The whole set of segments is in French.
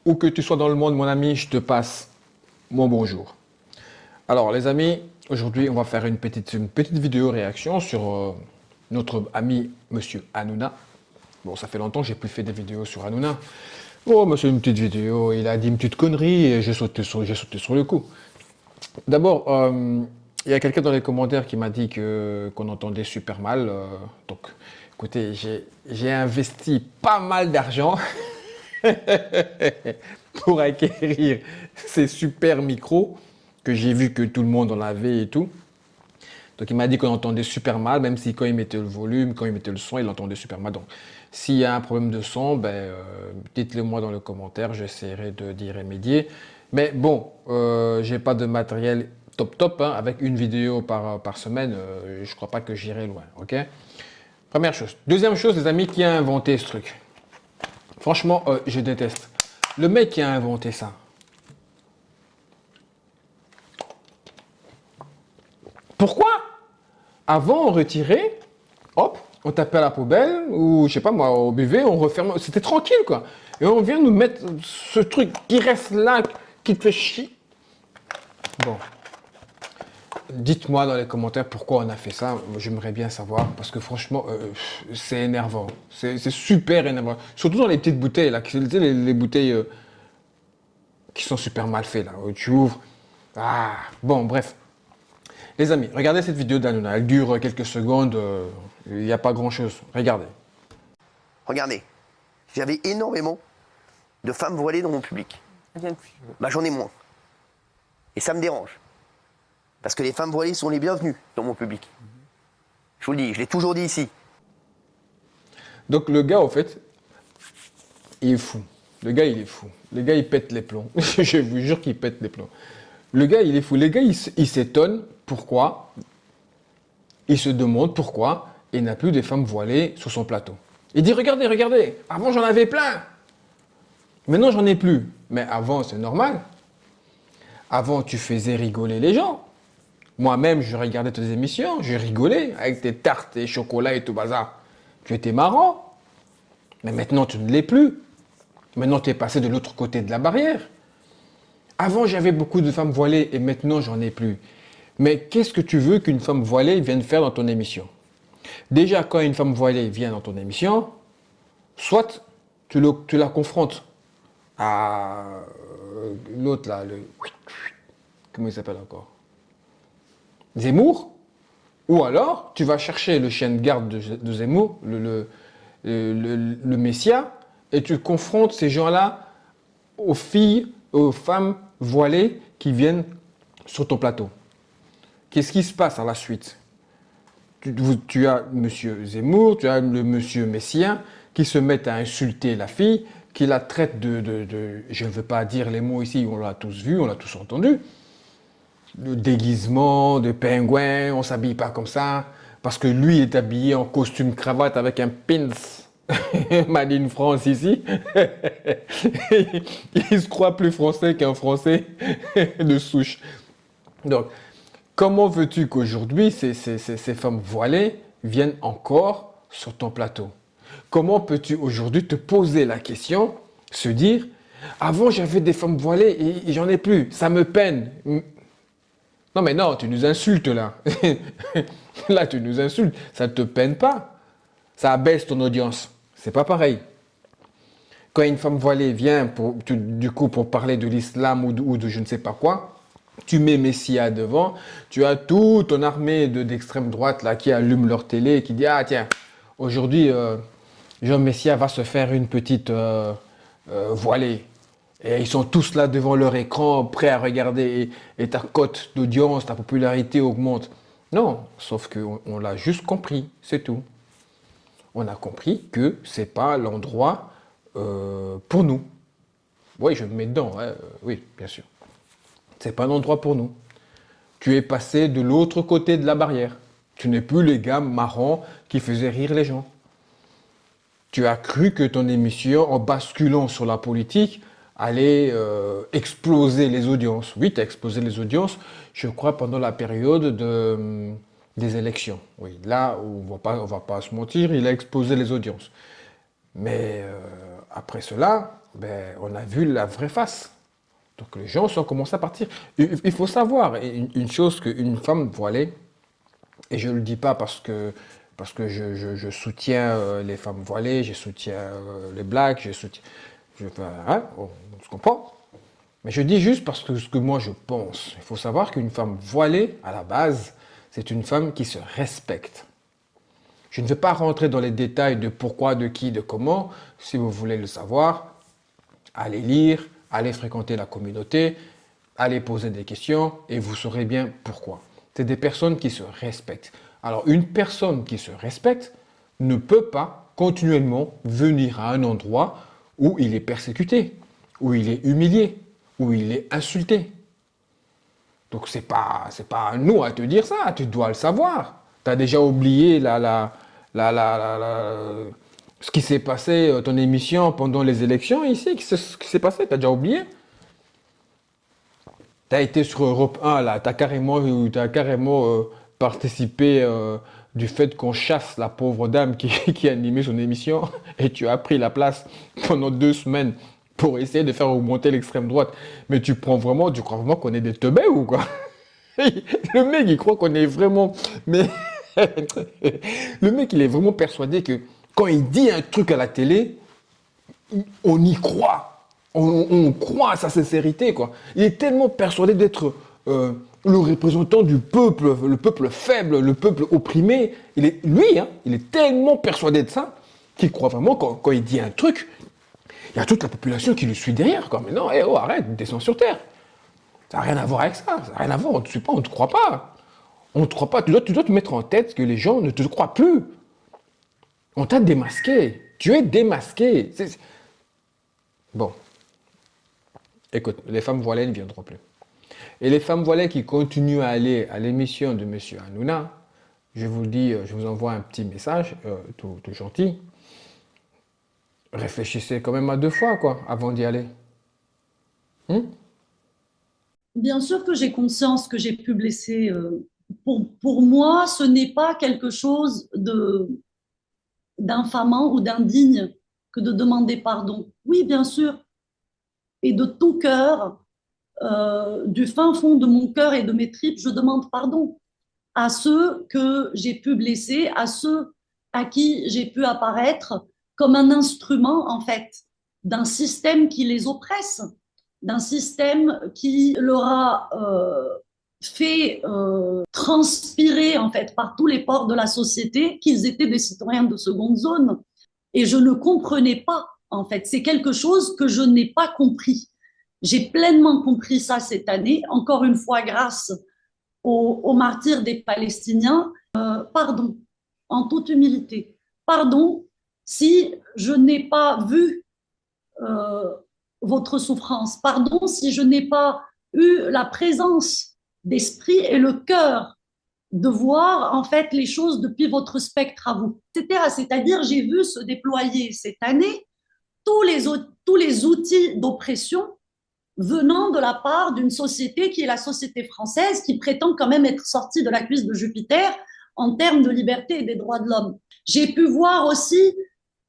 Où que tu sois dans le monde, mon ami, je te passe mon bonjour. Alors, les amis, aujourd'hui, on va faire une petite vidéo réaction sur notre ami Monsieur Hanouna. Bon, ça fait longtemps que j'ai plus fait des vidéos sur Hanouna. Oh, mais c'est une petite vidéo, il a dit une petite connerie et j'ai sauté sur le coup. D'abord, il y a quelqu'un dans les commentaires qui m'a dit qu'on entendait super mal. Donc, écoutez, j'ai investi pas mal d'argent pour acquérir ces super micros que j'ai vu que tout le monde en avait et tout. Donc il m'a dit qu'on entendait super mal, même si quand il mettait le volume, quand il mettait le son, il entendait super mal. Donc s'il y a un problème de son, dites-le moi dans le commentaire, j'essaierai d'y remédier. Mais bon, j'ai pas de matériel top top, hein, avec une vidéo par semaine, je crois pas que j'irai loin, ok? Première chose. Deuxième chose, les amis, qui a inventé ce truc? Franchement, je déteste. Le mec qui a inventé ça. Pourquoi? Avant, on retirait, hop, on tapait à la poubelle, ou je sais pas moi, au BV, on referme. C'était tranquille, quoi. Et on vient nous mettre ce truc qui reste là, qui te fait chier. Bon, dites-moi dans les commentaires pourquoi on a fait ça. J'aimerais bien savoir, parce que franchement, c'est énervant. C'est super énervant. Surtout dans les petites bouteilles, là, les bouteilles qui sont super mal faites, là. Où tu ouvres. Ah, bon, bref. Les amis, regardez cette vidéo d'Hanouna. Elle dure quelques secondes. Il n'y a pas grand-chose. Regardez. Regardez, j'avais énormément de femmes voilées dans mon public. Bah, j'en ai moins. Et ça me dérange. Parce que les femmes voilées sont les bienvenues dans mon public. Je vous le dis, je l'ai toujours dit ici. Donc le gars, en fait, il est fou. Le gars, il est fou. Le gars, il pète les plombs. Je vous jure qu'il pète les plombs. Le gars, il est fou. Le gars, il s'étonne pourquoi. Il se demande pourquoi il n'a plus de femmes voilées sur son plateau. Il dit, regardez, regardez, avant j'en avais plein. Maintenant, j'en ai plus. Mais avant, c'est normal. Avant, tu faisais rigoler les gens. Moi-même, je regardais tes émissions, je rigolais avec tes tartes et chocolats et tout bazar. Tu étais marrant. Mais maintenant, tu ne l'es plus. Maintenant, tu es passé de l'autre côté de la barrière. Avant, j'avais beaucoup de femmes voilées et maintenant, j'en ai plus. Mais qu'est-ce que tu veux qu'une femme voilée vienne faire dans ton émission? Déjà, quand une femme voilée vient dans ton émission, soit tu la confrontes à l'autre là, comment il s'appelle encore? Zemmour, ou alors tu vas chercher le chien de garde de Zemmour, le Messia, et tu confrontes ces gens-là aux filles, aux femmes voilées qui viennent sur ton plateau. Qu'est-ce qui se passe à la suite? Tu as Monsieur Zemmour, tu as le Monsieur Messia qui se mettent à insulter la fille, qui la traite je ne veux pas dire les mots ici, on l'a tous vu, on l'a tous entendu, de déguisement, de pingouin, on s'habille pas comme ça, parce que lui est habillé en costume cravate avec un pins Made in France ici. Il se croit plus français qu'un Français de souche. Donc, comment veux-tu qu'aujourd'hui ces femmes voilées viennent encore sur ton plateau? Comment peux-tu aujourd'hui te poser la question, se dire, avant j'avais des femmes voilées et j'en ai plus, ça me peine. Non mais non, tu nous insultes là. Là tu nous insultes, ça ne te peine pas. Ça abaisse ton audience. C'est pas pareil. Quand une femme voilée vient du coup pour parler de l'islam ou de je ne sais pas quoi, tu mets Messia devant, tu as toute ton armée d'extrême droite là qui allume leur télé et qui dit ah tiens, aujourd'hui Jean Messia va se faire une petite voilée. Et ils sont tous là devant leur écran, prêts à regarder, et ta cote d'audience, ta popularité augmente. Non, sauf qu'on l'a juste compris, c'est tout. On a compris que c'est pas l'endroit pour nous. Oui, je me mets dedans, hein, oui, bien sûr. C'est pas un endroit pour nous. Tu es passé de l'autre côté de la barrière. Tu n'es plus les gars marrants qui faisaient rire les gens. Tu as cru que ton émission, en basculant sur la politique, allait exploser les audiences. Oui, tu as explosé les audiences, je crois, pendant la période des élections. Oui, là, on va pas se mentir, il a explosé les audiences. Mais après cela, ben, on a vu la vraie face. Donc les gens ont commencé à partir. Il faut savoir une chose qu'une femme voilée, et je ne le dis pas parce que je soutiens les femmes voilées, je soutiens les blacks, on se comprend. Mais je dis juste parce que ce que moi je pense. Il faut savoir qu'une femme voilée, à la base, c'est une femme qui se respecte. Je ne vais pas rentrer dans les détails de pourquoi, de qui, de comment. Si vous voulez le savoir, allez lire, allez fréquenter la communauté, allez poser des questions et vous saurez bien pourquoi. C'est des personnes qui se respectent. Alors, une personne qui se respecte ne peut pas continuellement venir à un endroit où il est persécuté, où il est humilié, où il est insulté. Donc, c'est pas à nous à te dire ça, tu dois le savoir. Tu as déjà oublié ce qui s'est passé, ton émission pendant les élections ici, ce qui s'est passé, tu as déjà oublié? Tu as été sur Europe 1, là, tu as carrément participé du fait qu'on chasse la pauvre dame qui animait son émission et tu as pris la place pendant 2 semaines pour essayer de faire augmenter l'extrême droite. Mais tu crois vraiment qu'on est des teubés ou quoi? Le mec, il croit qu'on est vraiment... Mais le mec, il est vraiment persuadé que quand il dit un truc à la télé, on y croit. On croit à sa sincérité, quoi. Il est tellement persuadé d'être le représentant du peuple, le peuple faible, le peuple opprimé. Il est tellement persuadé de ça qu'il croit vraiment quand il dit un truc, il y a toute la population qui le suit derrière, quoi. Mais non, arrête, descends sur terre. Ça n'a rien à voir avec ça. Ça n'a rien à voir, on ne te suit pas, on ne te croit pas. On ne te croit pas. Tu dois te mettre en tête que les gens ne te croient plus. On t'a démasqué. Tu es démasqué. Bon. Écoute, les femmes voilées ne viendront plus. Et les femmes voilées qui continuent à aller à l'émission de M. Hanouna, je vous dis, je vous envoie un petit message, tout gentil. Réfléchissez quand même à 2 fois, quoi, avant d'y aller. Bien sûr que j'ai conscience que j'ai pu blesser. Pour moi, ce n'est pas quelque chose d'infamant ou d'indigne que de demander pardon. Oui, bien sûr. Et de tout cœur, du fin fond de mon cœur et de mes tripes, je demande pardon à ceux que j'ai pu blesser, à ceux à qui j'ai pu apparaître comme un instrument, en fait, d'un système qui les oppresse, d'un système qui leur a fait transpirer, en fait, par tous les pores de la société qu'ils étaient des citoyens de seconde zone. Et je ne comprenais pas, en fait. C'est quelque chose que je n'ai pas compris. J'ai pleinement compris ça cette année, encore une fois grâce aux martyrs des Palestiniens. Pardon, en toute humilité. Pardon si je n'ai pas vu votre souffrance. Pardon si je n'ai pas eu la présence d'esprit et le cœur de voir en fait les choses depuis votre spectre à vous. C'est-à-dire, j'ai vu se déployer cette année tous les outils d'oppression venant de la part d'une société qui est la société française, qui prétend quand même être sortie de la cuisse de Jupiter en termes de liberté et des droits de l'homme. J'ai pu voir aussi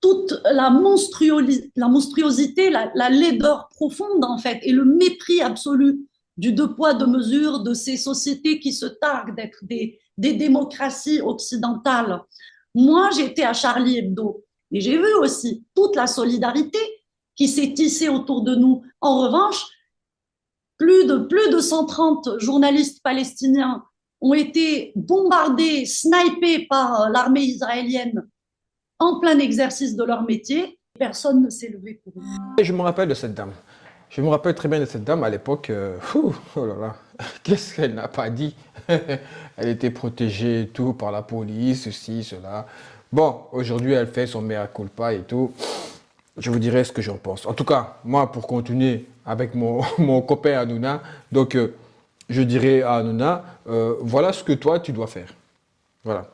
toute la monstruosité, la laideur profonde en fait, et le mépris absolu du 2 poids 2 mesures de ces sociétés qui se targuent d'être des démocraties occidentales. Moi, j'étais à Charlie Hebdo, et j'ai vu aussi toute la solidarité qui s'est tissée autour de nous. En revanche, plus de 130 journalistes palestiniens ont été bombardés, snipés par l'armée israélienne en plein exercice de leur métier. Personne ne s'est levé pour eux. Et je me rappelle de cette dame. Je me rappelle très bien de cette dame à l'époque. Oh là là, qu'est-ce qu'elle n'a pas dit? Elle était protégée et tout par la police, ceci, cela. Bon, aujourd'hui, elle fait son mea culpa et tout. Je vous dirai ce que j'en pense. En tout cas, moi, pour continuer avec mon copain Hanouna, donc je dirais à Hanouna, voilà ce que toi, tu dois faire. Voilà.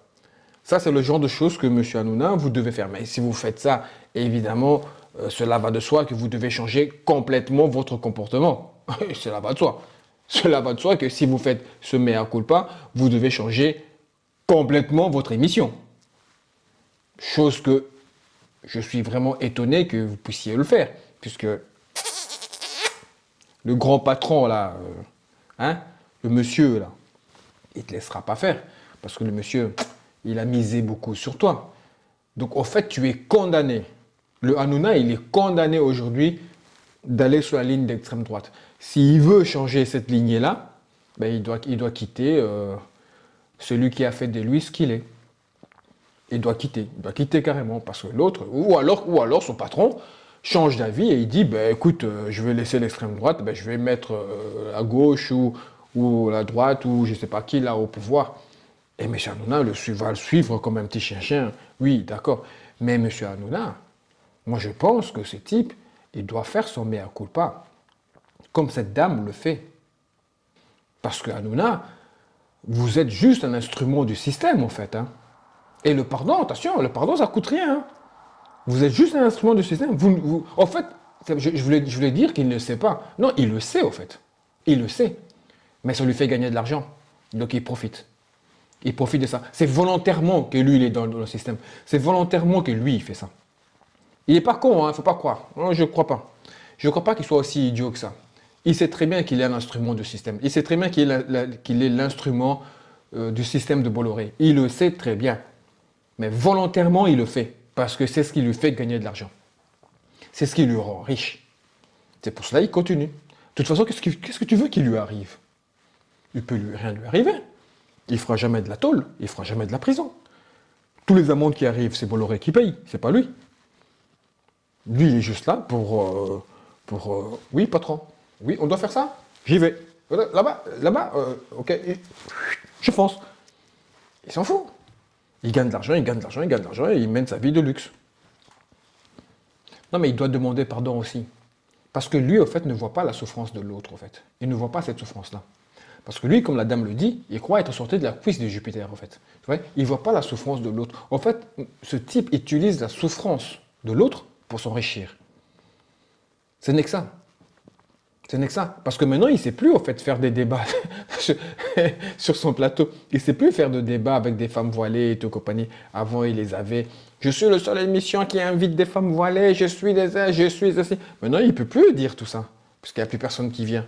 Ça, c'est le genre de choses que M. Hanouna, vous devez faire. Mais si vous faites ça, évidemment, cela va de soi que vous devez changer complètement votre comportement. Cela va de soi. Cela va de soi que si vous faites ce mea culpa, vous devez changer complètement votre émission. Chose que je suis vraiment étonné que vous puissiez le faire. puisque le grand patron, là, le monsieur, là, il ne te laissera pas faire. Parce que le monsieur, il a misé beaucoup sur toi. Donc, en fait, tu es condamné. Le Hanouna, il est condamné aujourd'hui d'aller sur la ligne d'extrême droite. S'il veut changer cette lignée-là, ben, il doit quitter celui qui a fait de lui ce qu'il est. Il doit quitter carrément. Parce que l'autre, ou alors son patron, change d'avis et il dit, ben, écoute, je vais laisser l'extrême droite, ben, je vais mettre à gauche ou la droite ou je ne sais pas qui là au pouvoir. Et M. Hanouna va le suivre comme un petit chien-chien. Oui, d'accord. Mais M. Hanouna, moi je pense que ce type, il doit faire son mea culpa, comme cette dame le fait. Parce que Hanouna, vous êtes juste un instrument du système en fait. Et le pardon, attention, le pardon ça coûte rien. Vous êtes juste un instrument du système. En fait, je voulais dire qu'il ne sait pas. Non, il le sait en fait. Il le sait. Mais ça lui fait gagner de l'argent. Donc il profite. Il profite de ça. C'est volontairement que lui, il est dans le système. C'est volontairement que lui, il fait ça. Il n'est pas con, il ne faut pas croire. Non, je ne crois pas. Je ne crois pas qu'il soit aussi idiot que ça. Il sait très bien qu'il est un instrument du système. Il sait très bien qu'il est l'instrument du système de Bolloré. Il le sait très bien. Mais volontairement, il le fait. Parce que c'est ce qui lui fait gagner de l'argent. C'est ce qui lui rend riche. C'est pour cela qu'il continue. De toute façon, qu'est-ce que tu veux qu'il lui arrive? Il ne peut rien lui arriver. Il ne fera jamais de la tôle. Il ne fera jamais de la prison. Tous les amendes qui arrivent, c'est Bolloré qui paye. C'est pas lui. Lui, il est juste là pour oui, patron. Oui, on doit faire ça? J'y vais. Là-bas, ok. Je fonce. Il s'en fout. Il gagne de l'argent, il gagne de l'argent, il gagne de l'argent et il mène sa vie de luxe. Non, mais il doit demander pardon aussi. Parce que lui, en fait, ne voit pas la souffrance de l'autre, en fait. Il ne voit pas cette souffrance-là. Parce que lui, comme la dame le dit, il croit être sorti de la cuisse de Jupiter, en fait. Il ne voit pas la souffrance de l'autre. En fait, ce type utilise la souffrance de l'autre pour s'enrichir. Ce n'est que ça. Ce n'est que ça. Parce que maintenant, il ne sait plus, en fait, faire des débats sur son plateau. Il ne sait plus faire de débats avec des femmes voilées et tout compagnie. Avant, il les avait. Je suis le seul émission qui invite des femmes voilées, je suis ainsi. Maintenant, il ne peut plus dire tout ça. Parce qu'il n'y a plus personne qui vient.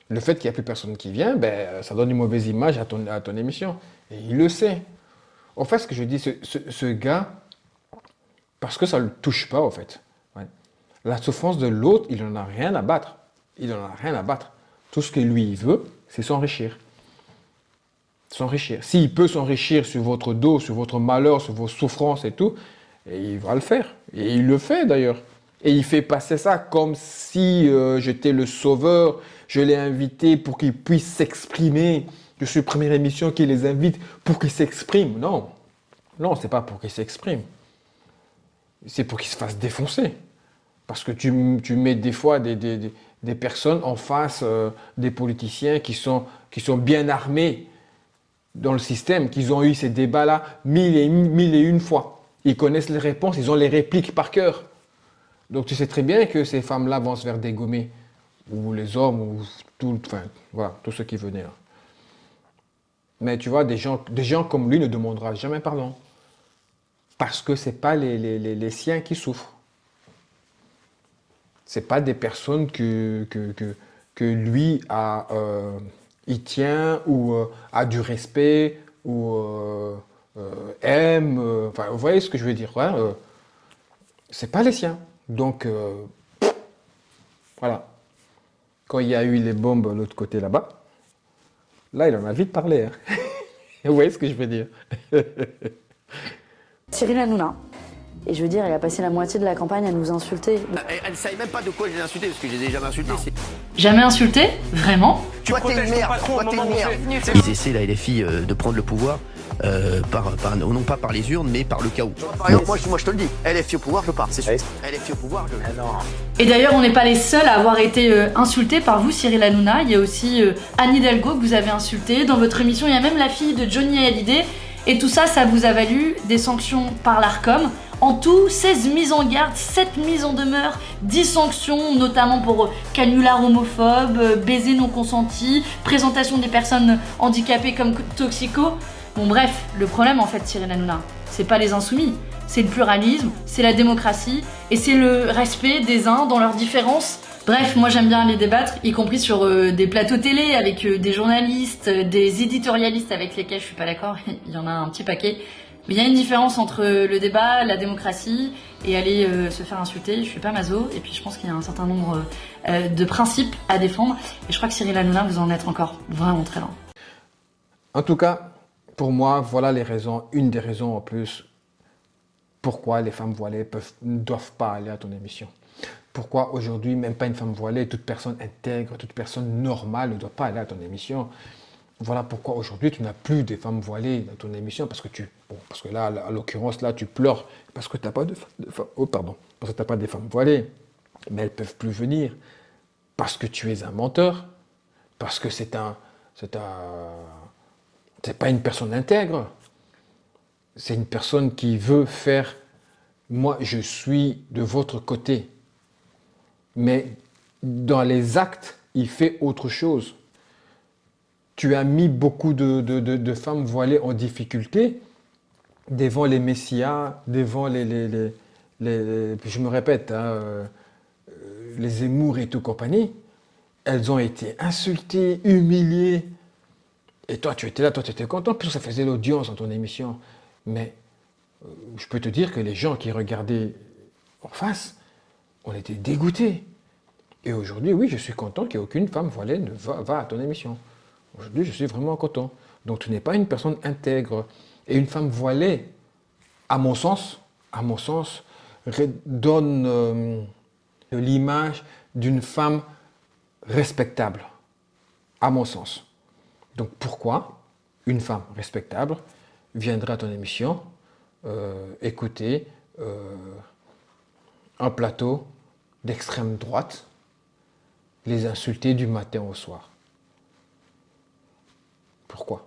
Le fait qu'il n'y a plus personne qui vient, ben, ça donne une mauvaise image à ton émission. Et il le sait. En fait, ce que je dis, ce gars, parce que ça ne le touche pas, en fait. Ouais. La souffrance de l'autre, il n'en a rien à battre. Il n'en a rien à battre. Tout ce que lui, il veut, c'est s'enrichir. S'enrichir. S'il peut s'enrichir sur votre dos, sur votre malheur, sur vos souffrances et tout, et il va le faire. Et il le fait, d'ailleurs. Et il fait passer ça comme si j'étais le sauveur. Je l'ai invité pour qu'il puisse s'exprimer. Je suis la première émission qui les invite pour qu'ils s'expriment. Non. Non, c'est pas pour qu'ils s'expriment. C'est pour qu'ils se fassent défoncer. Parce que tu mets des fois des personnes en face des politiciens qui sont bien armés dans le système, qui ont eu ces débats-là mille et une fois. Ils connaissent les réponses, ils ont les répliques par cœur. Donc tu sais très bien que ces femmes-là vont se faire dégommer. Ou les hommes, ou tous ceux qui venaient là. Mais tu vois, des gens comme lui ne demanderont jamais pardon. Parce que ce n'est pas les siens qui souffrent. Ce n'est pas des personnes que lui il tient ou a du respect ou aime. Vous voyez ce que je veux dire, ouais, ce n'est pas les siens. Donc, voilà. Quand il y a eu les bombes de l'autre côté là-bas, là, il en a vite parlé. Vous voyez ce que je veux dire? Cyril Hanouna. Et je veux dire, il a passé la moitié de la campagne à nous insulter. Elle ne savait même pas de quoi je l'ai insulté, parce que j'ai déjà insulté. Jamais insulté? Vraiment? Toi, t'es une merde. Toi, t'es une merde. Ils essaient, là, les filles, de prendre le pouvoir, non pas par les urnes, mais par le chaos. Par exemple, moi, je te le dis, LFI au pouvoir, je pars, c'est sûr. LFI au pouvoir, Et d'ailleurs, on n'est pas les seuls à avoir été insultés par vous, Cyril Hanouna. Il y a aussi Anne Hidalgo que vous avez insulté. Dans votre émission, il y a même la fille de Johnny Hallyday. Et tout ça, ça vous a valu des sanctions par l'Arcom. En tout, 16 mises en garde, 7 mises en demeure, 10 sanctions, notamment pour canular homophobe, baiser non consenti, présentation des personnes handicapées comme toxico. Bon bref, le problème en fait, Cyril Hanouna, c'est pas les insoumis, c'est le pluralisme, c'est la démocratie et c'est le respect des uns dans leurs différences. Bref, moi j'aime bien les débattre, y compris sur des plateaux télé avec des journalistes, des éditorialistes avec lesquels je suis pas d'accord, il y en a un petit paquet. Mais il y a une différence entre le débat, la démocratie et aller se faire insulter. Je suis pas maso et puis je pense qu'il y a un certain nombre de principes à défendre. Et je crois que Cyril Hanouna, vous en êtes encore vraiment très loin. En tout cas, pour moi, voilà les raisons, une des raisons en plus, pourquoi les femmes voilées ne doivent pas aller à ton émission. Pourquoi aujourd'hui, même pas une femme voilée, toute personne intègre, toute personne normale ne doit pas aller à ton émission. Voilà pourquoi aujourd'hui tu n'as plus des femmes voilées dans ton émission, parce que là, à l'occurrence, là, tu pleures parce que tu n'as pas parce que t'as pas des femmes voilées, mais elles ne peuvent plus venir, parce que tu es un menteur, parce que c'est pas une personne intègre, c'est une personne qui veut faire, moi je suis de votre côté, mais dans les actes, il fait autre chose. Tu as mis beaucoup de femmes voilées en difficulté devant les messias, devant je me répète, les Zemmour et tout compagnie. Elles ont été insultées, humiliées. Et toi, tu étais là, toi, tu étais content, puis ça faisait l'audience dans ton émission. Mais je peux te dire que les gens qui regardaient en face, on était dégoûtés. Et aujourd'hui, oui, je suis content qu'aucune femme voilée ne va à ton émission. Aujourd'hui, je suis vraiment content. Donc, tu n'es pas une personne intègre. Et une femme voilée, à mon sens, donne l'image d'une femme respectable, à mon sens. Donc, pourquoi une femme respectable viendra à ton émission écouter un plateau d'extrême droite les insulter du matin au soir? Pourquoi?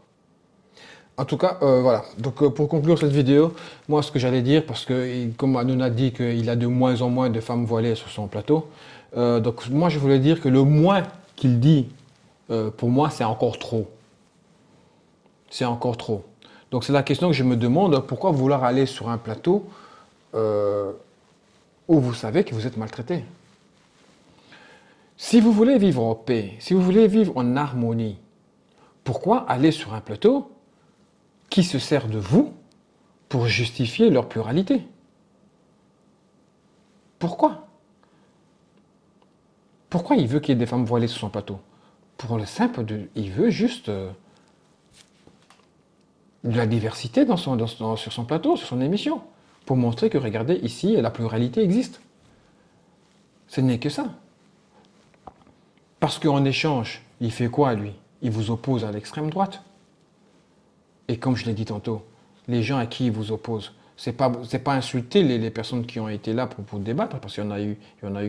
En tout cas, voilà. Donc, pour conclure cette vidéo, moi, ce que j'allais dire, parce que, comme Hanouna dit qu'il a de moins en moins de femmes voilées sur son plateau, donc, moi, je voulais dire que le moins qu'il dit, pour moi, c'est encore trop. C'est encore trop. Donc, c'est la question que je me demande, pourquoi vouloir aller sur un plateau où vous savez que vous êtes maltraité? Si vous voulez vivre en paix, si vous voulez vivre en harmonie, pourquoi aller sur un plateau qui se sert de vous pour justifier leur pluralité? Pourquoi? Pourquoi il veut qu'il y ait des femmes voilées sur son plateau? Pour le simple de... Il veut juste de la diversité sur son plateau, sur son émission, pour montrer que, regardez, ici, la pluralité existe. Ce n'est que ça. Parce qu'en échange, il fait quoi, lui? Il vous oppose à l'extrême droite. Et comme je l'ai dit tantôt, les gens à qui il vous oppose, c'est pas insulter les personnes qui ont été là pour débattre, parce qu'il y en a eu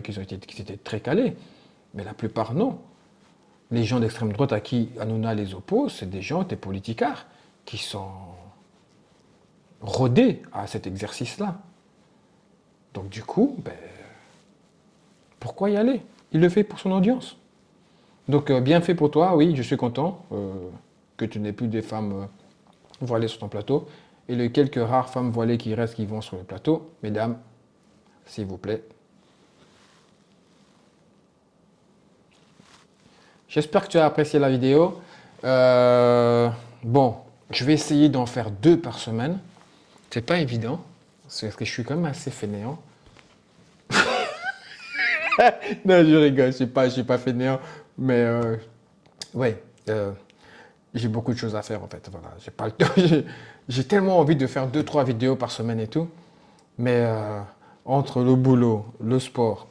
qui étaient très calés, mais la plupart non. Les gens d'extrême droite à qui Hanouna les oppose, c'est des gens, des politicards, qui sont rodés à cet exercice-là. Donc du coup, pourquoi y aller? Il le fait pour son audience. Donc bien fait pour toi, oui, je suis content que tu n'aies plus des femmes voilées sur ton plateau. Et les quelques rares femmes voilées qui restent, qui vont sur le plateau, mesdames, s'il vous plaît. J'espère que tu as apprécié la vidéo. Bon, je vais essayer d'en faire 2 par semaine. C'est pas évident, parce que je suis quand même assez fainéant. Non, je rigole, je suis pas fainéant, mais ouais, j'ai beaucoup de choses à faire en fait. Voilà, j'ai pas le temps. J'ai tellement envie de faire 2-3 vidéos par semaine et tout, mais entre le boulot, le sport,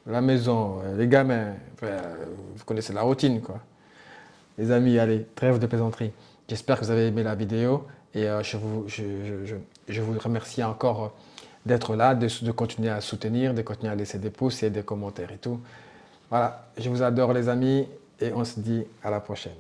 la maison, les gamins, vous connaissez la routine quoi. Les amis, allez, trêve de plaisanterie. J'espère que vous avez aimé la vidéo et je vous remercie encore d'être là, de continuer à soutenir, de continuer à laisser des pouces et des commentaires et tout. Voilà, je vous adore les amis et on se dit à la prochaine.